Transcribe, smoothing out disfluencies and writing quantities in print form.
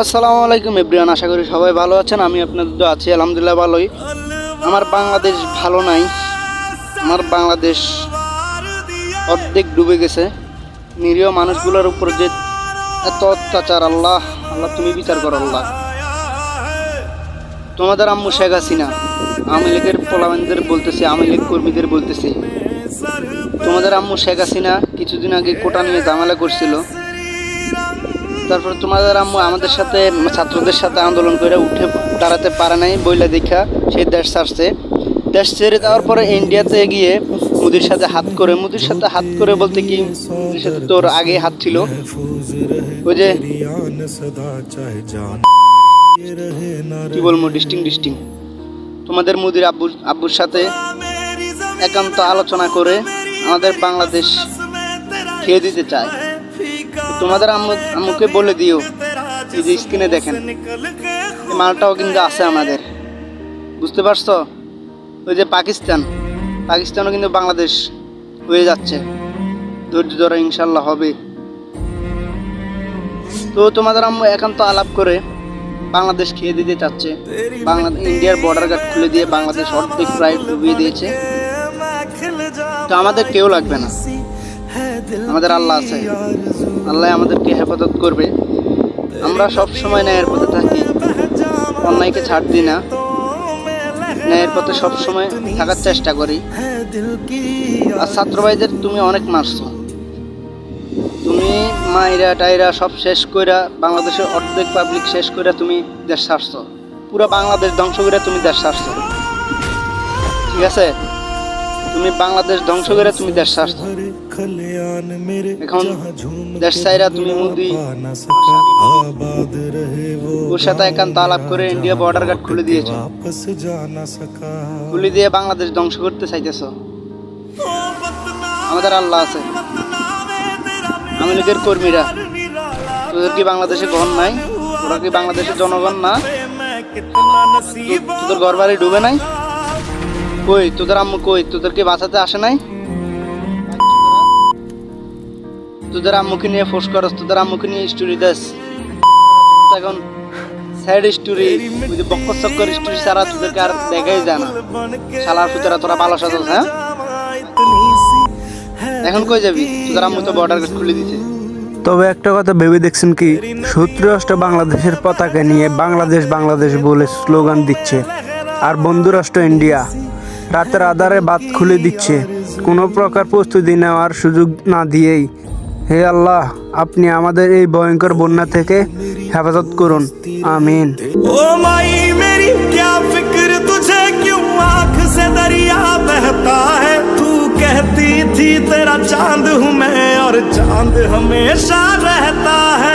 আসসালামু আলাইকুম এভরিওয়ান, আশা করি সবাই ভালো আছেন। আমি আপনাদের তো আছি আলহামদুলিল্লাহ ভালোই। আমার বাংলাদেশ ভালো নাই, আমার বাংলাদেশ অর্ধেক ডুবে গেছে। নিরীহ মানুষগুলোর উপর যে এত অত্যাচার, আল্লাহ আল্লাহ তুমি বিচার করো আল্লাহ। তোমাদের আম্মু শেখ হাসিনা আওয়ামী লীগের পোলাবেনদের বলতেছে, আওয়ামী লীগ কর্মীদের বলতেছে, তোমাদের আম্মু শেখ হাসিনা কিছুদিন আগে কোটা নিয়ে ঝামেলা করছিল। তারপর তোমাদের আম্মু আমাদের সাথে, ছাত্রদের সাথে আন্দোলন করে উঠে দাঁড়াতে পারে নাই বইলা দেখা সেই দেশ ছাড়ছে। দেশ ছেড়ে যাওয়ার পরে ইন্ডিয়াতে গিয়ে মোদির সাথে হাত করে বলতে কি, মোদির সাথে তোর আগে হাত ছিল। ওই যে কি বলবো, ডিস্টিং তোমাদের মোদির আব্বুর সাথে একান্ত আলোচনা করে আমাদের বাংলাদেশ খেয়ে দিতে চায়। তোমাদের আম্মুকে বলে দিও, এই যে স্ক্রিনে দেখেন এই মালটাও কিন্তু আছে আমাদের, বুঝতে পারছো? ওই যে পাকিস্তানও কিন্তু বাংলাদেশ হয়ে যাচ্ছে, ধৈর্য ধরে ইনশাল্লাহ হবে। তো তোমাদের আম্মু একান্ত আলাপ করে বাংলাদেশ খেয়ে দিতে চাচ্ছে। ইন্ডিয়ার বর্ডার গার্ড খুলে দিয়ে বাংলাদেশ অর্ধেক প্রায় ডুবিয়ে দিয়েছে। তো আমাদের কেউ লাগবে না, আমাদের আল্লাহ আছে, আল্লাহ আমাদেরকে হেফাজত করবে। আমরা সব সময় ন্যায়ের পথে থাকি, অন্যায়কে ছাড় দিই না, ন্যায়ের পথে সব সময় থাকার চেষ্টা করি। আর ছাত্র ভাইদের তুমি অনেক মারছো, তুমি মাইরা টাইরা সব শেষ কইরা বাংলাদেশের অর্ধেক পাবলিক শেষ কইরা তুমি দেশ ছাড়ছো, পুরো বাংলাদেশ ধ্বংস করে তুমি দেশ ছাড়ছো, ঠিক আছে? তুমি বাংলাদেশ ধ্বংস করে তুমি দেশ ছাড়ছো। এখন দেশ ছাইরা তুমি মোদি ওর সাথে একান্ত আলাপ করে ইন্ডিয়া বর্ডার গার্ড খুলে দিয়েছ, খুলে দিয়ে বাংলাদেশ ধ্বংস করতে চাইতেছ। আমাদের আল্লাহ আছে, আওয়ামী লীগের কর্মীরা, তোদের কি বাংলাদেশে ঘর নাই? ওরা কি বাংলাদেশের জনগণ না? তোদের ঘর বাড়ি ডুবে নাই? কই তোদের আম্মু, কই তোদেরকে বাঁচাতে আসে নাই? তোদের আম্মুকে নিয়ে ফোর্স করস, তোদের আম্মুকে নিয়ে স্টোরি দেস। এখন স্যাড স্টোরি, ওই যে বক্কর চক্কর স্টোরি ছাড়া তোদেরকে আর দেখাই যায় না। শালার ফুতেরা তোরা ভালো সাজাস, হ্যাঁ? এখন কই যাবি? তোদের আম্মু তো বর্ডার গেট খুলে দিছে। তবে একটা কথা ভেবে দেখছেন কি, শত্রু রাষ্ট্র বাংলাদেশের পতাকা নিয়ে বাংলাদেশ বাংলাদেশ বলে স্লোগান দিচ্ছে, আর বন্ধু রাষ্ট্র ইন্ডিয়া রাতের আধারে বাত খুলে দিচ্ছে, কোনো প্রকার প্রস্তুতি নেওয়ার সুযোগ না দিয়েই। হে আল্লাহ, আপনি আমাদের এই ভয়ঙ্কর বন্যা থেকে হেফাজত করুন, আমিন। ओ माई मेरी क्या फिक्र तुझे, क्यों आँख से दरिया बहता है? तू कहती थी तेरा चांद हूँ मैं, और चांद हमेशा रहता है।